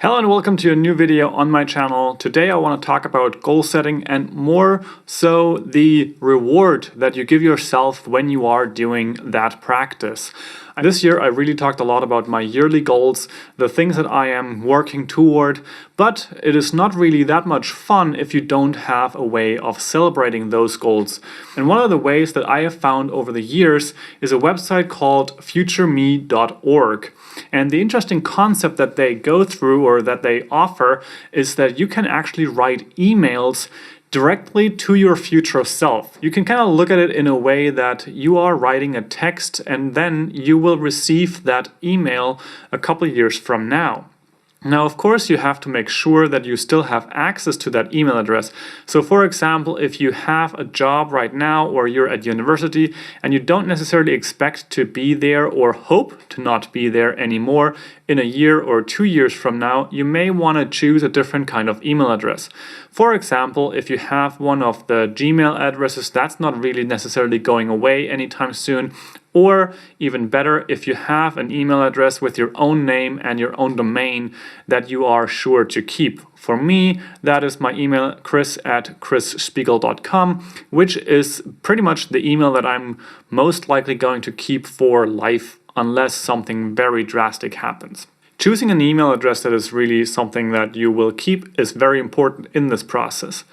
Hello and welcome to a new video on my channel. Today I want to talk about goal setting and more so the reward that you give yourself when you are doing that practice. This year I really talked a lot about my yearly goals, the things that I am working toward, but it is not really that much fun if you don't have a way of celebrating those goals. And one of the ways that I have found over the years is a website called futureme.org. And the interesting concept that they go through or that they offer is that you can actually write emails directly to your future self. You can kind of look at it in a way that you are writing a text and then you will receive that email a couple years from now. Now, of course, you have to make sure that you still have access to that email address. So, for example, if you have a job right now or you're at university and you don't necessarily expect to be there or hope to not be there anymore in a year or 2 years from now, you may want to choose a different kind of email address. For example, if you have one of the Gmail addresses, that's not really necessarily going away anytime soon. Or even better, if you have an email address with your own name and your own domain that you are sure to keep. For me, that is my email, chris@chrisspiegl.com, which is pretty much the email that I'm most likely going to keep for life unless something very drastic happens. Choosing an email address that is really something that you will keep is very important in this process.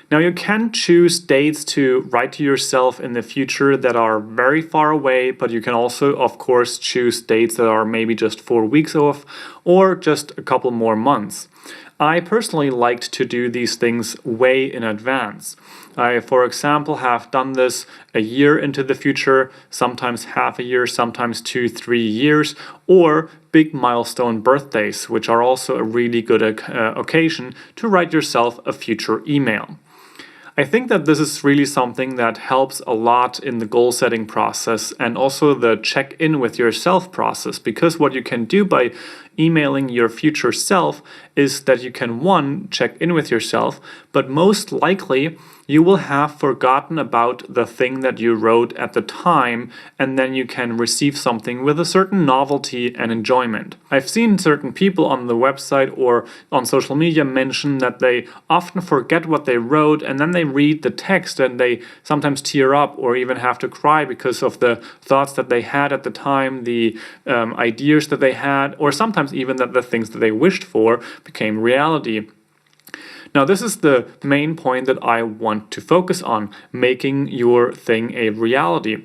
Now, you can choose dates to write to yourself in the future that are very far away, but you can also, of course, choose dates that are maybe just 4 weeks off or just a couple more months. I personally liked to do these things way in advance. I, for example, have done this a year into the future, sometimes half a year, sometimes 2-3 years, or big milestone birthdays, which are also a really good occasion to write yourself a future email. I think that this is really something that helps a lot in the goal setting process and also the check-in with yourself process, because what you can do by emailing your future self is that you can, one, check in with yourself, but most likely you will have forgotten about the thing that you wrote at the time, and then you can receive something with a certain novelty and enjoyment. I've seen certain people on the website or on social media mention that they often forget what they wrote, and then they read the text and they sometimes tear up or even have to cry because of the thoughts that they had at the time, the ideas that they had, or sometimes even that the things that they wished for became reality. Now, this is the main point that I want to focus on, making your thing a reality.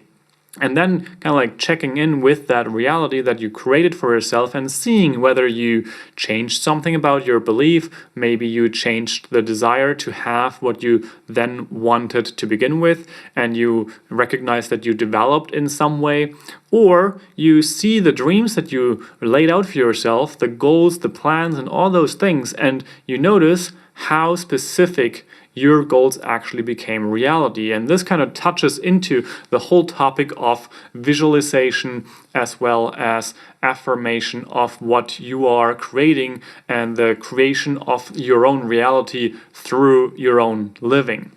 And then kind of like checking in with that reality that you created for yourself and seeing whether you changed something about your belief. Maybe you changed the desire to have what you then wanted to begin with, and you recognize that you developed in some way. Or you see the dreams that you laid out for yourself, the goals, the plans, and all those things, and you notice how specific your goals actually became reality. And this kind of touches into the whole topic of visualization as well as affirmation of what you are creating and the creation of your own reality through your own living.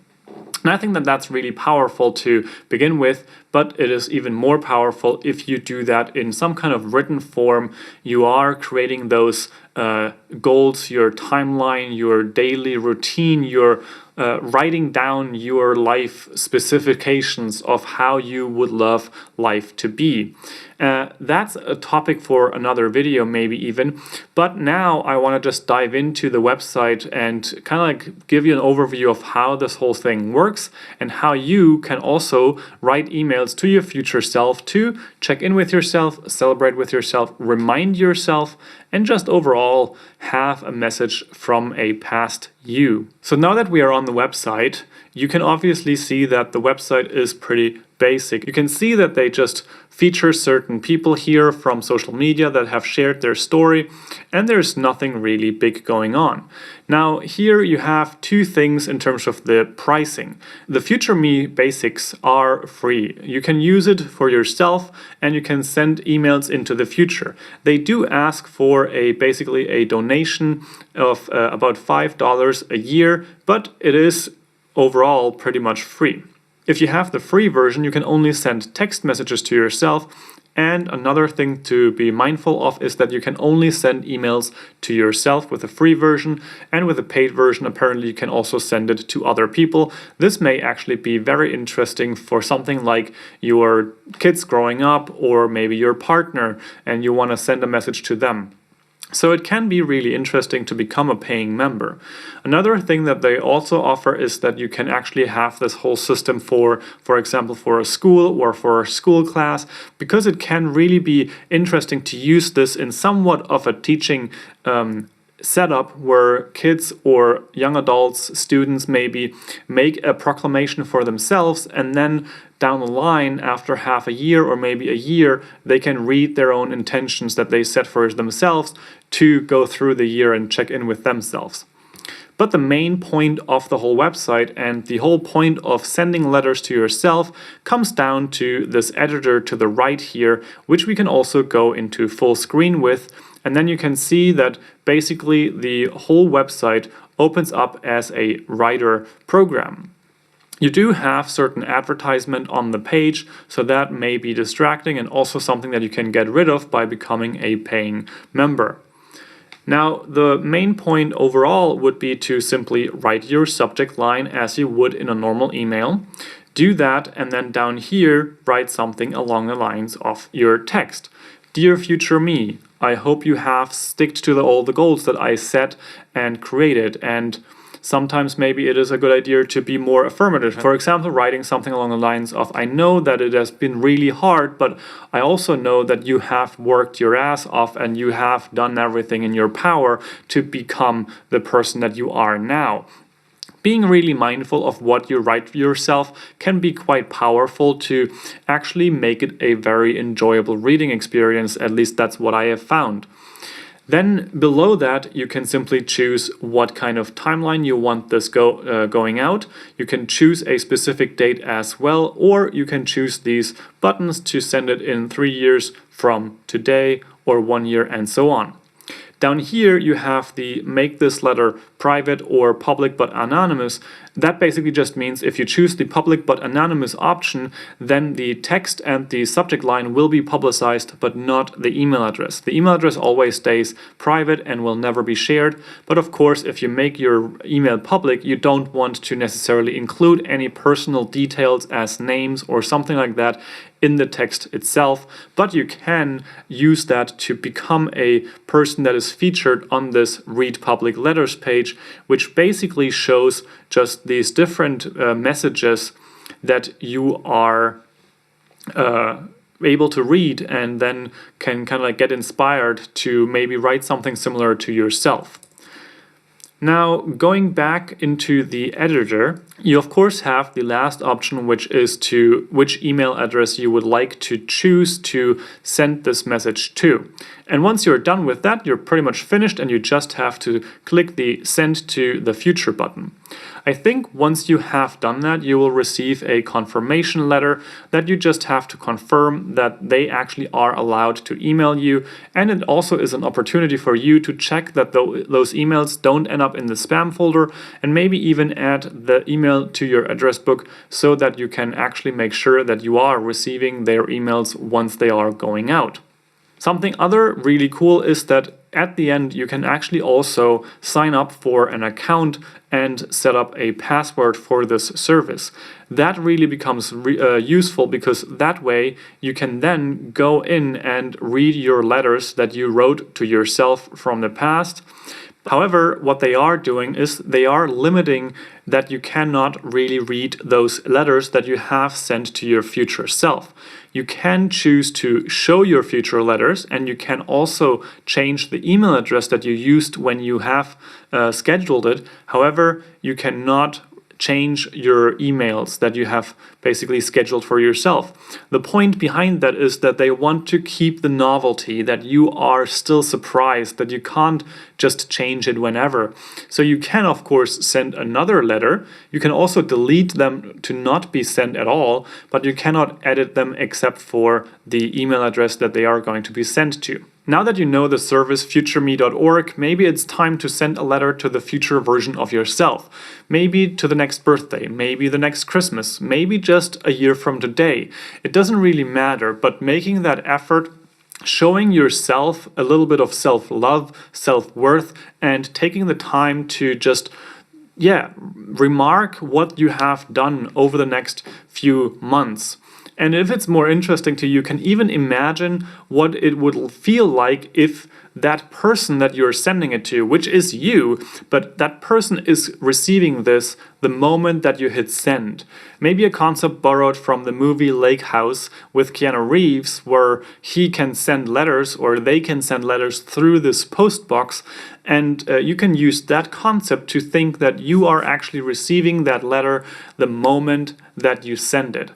And I think that that's really powerful to begin with, but it is even more powerful if you do that in some kind of written form. You are creating those goals, your timeline, your daily routine, your writing down your life specifications of how you would love life to be. That's a topic for another video, maybe even. But now I want to just dive into the website and kind of like give you an overview of how this whole thing works and how you can also write emails to your future self to check in with yourself, celebrate with yourself, remind yourself, and just overall have a message from a past you. So now that we are on the website, you can obviously see that the website is pretty basic. You can see that they just feature certain people here from social media that have shared their story, and there's nothing really big going on. Now, here you have two things in terms of the pricing. The Future Me basics are free. You can use it for yourself and you can send emails into the future. They do ask for basically a donation of about $5 a year, but it is overall pretty much free. If you have the free version, you can only send text messages to yourself And another thing to be mindful of is that you can only send emails to yourself with a free version, and with a paid version apparently you can also send it to other people. This may actually be very interesting for something like your kids growing up, or maybe your partner, and you want to send a message to them. So it can be really interesting to become a paying member. Another thing that they also offer is that you can actually have this whole system for example, for a school or for a school class, because it can really be interesting to use this in somewhat of a teaching setup where kids or young adults, students maybe, make a proclamation for themselves, and then down the line, after half a year or maybe a year, they can read their own intentions that they set for themselves to go through the year and check in with themselves. But the main point of the whole website and the whole point of sending letters to yourself comes down to this editor to the right here, which we can also go into full screen with. And then you can see that basically the whole website opens up as a writer program. You do have certain advertisement on the page, so that may be distracting and also something that you can get rid of by becoming a paying member. Now, the main point overall would be to simply write your subject line as you would in a normal email. Do that, and then down here, write something along the lines of your text. Dear future me, I hope you have sticked to all the goals that I set and created, and sometimes maybe it is a good idea to be more affirmative. For example, writing something along the lines of, I know that it has been really hard, but I also know that you have worked your ass off and you have done everything in your power to become the person that you are now. Being really mindful of what you write for yourself can be quite powerful to actually make it a very enjoyable reading experience. At least that's what I have found. Then below that, you can simply choose what kind of timeline you want this going out. You can choose a specific date as well, or you can choose these buttons to send it in 3 years from today, or 1 year, and so on. Down here you have the make this letter private or public but anonymous. That basically just means if you choose the public but anonymous option, then the text and the subject line will be publicized but not the email address. The email address always stays private and will never be shared. But of course, if you make your email public, you don't want to necessarily include any personal details as names or something like that in the text itself, but you can use that to become a person that is featured on this Read Public Letters page, which basically shows just these different messages that you are able to read, and then can kind of like get inspired to maybe write something similar to yourself. Now, going back into the editor, you of course have the last option, which is to which email address you would like to choose to send this message to. And once you're done with that, you're pretty much finished, and you just have to click the Send to the Future button. I think once you have done that, you will receive a confirmation letter that you just have to confirm that they actually are allowed to email you. And it also is an opportunity for you to check that those emails don't end up in the spam folder, and maybe even add the email to your address book so that you can actually make sure that you are receiving their emails once they are going out. Something other really cool is that at the end you can actually also sign up for an account and set up a password for this service. That really becomes useful, because that way you can then go in and read your letters that you wrote to yourself from the past. However, what they are doing is they are limiting that you cannot really read those letters that you have sent to your future self. You can choose to show your future letters, and you can also change the email address that you used when you have scheduled it. However, you cannot change your emails that you have basically scheduled for yourself. The point behind that is that they want to keep the novelty, that you are still surprised, that you can't just change it whenever. So you can of course send another letter. You can also delete them to not be sent at all, but you cannot edit them except for the email address that they are going to be sent to. Now that you know the service futureme.org, maybe it's time to send a letter to the future version of yourself. Maybe to the next birthday, maybe the next Christmas, maybe just a year from today. It doesn't really matter, but making that effort, showing yourself a little bit of self-love, self-worth, and taking the time to just remark what you have done over the next few months. And if it's more interesting to you, you can even imagine what it would feel like if that person that you're sending it to, which is you, but that person is receiving this the moment that you hit send. Maybe a concept borrowed from the movie Lake House with Keanu Reeves, where he can send letters, or they can send letters through this post box, and you can use that concept to think that you are actually receiving that letter the moment that you send it.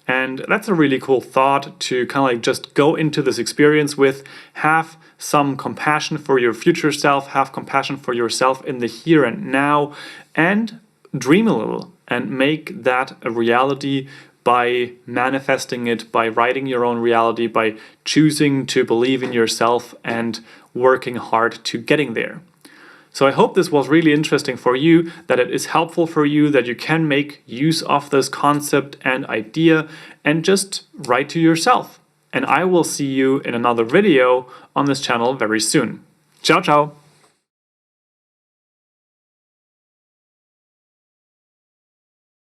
And that's a really cool thought to kind of like just go into this experience with. Have some compassion for your future self, have compassion for yourself in the here and now, and dream a little and make that a reality by manifesting it, by writing your own reality, by choosing to believe in yourself and working hard to getting there. So I hope this was really interesting for you, that it is helpful for you, that you can make use of this concept and idea and just write to yourself. And I will see you in another video on this channel very soon. Ciao, ciao.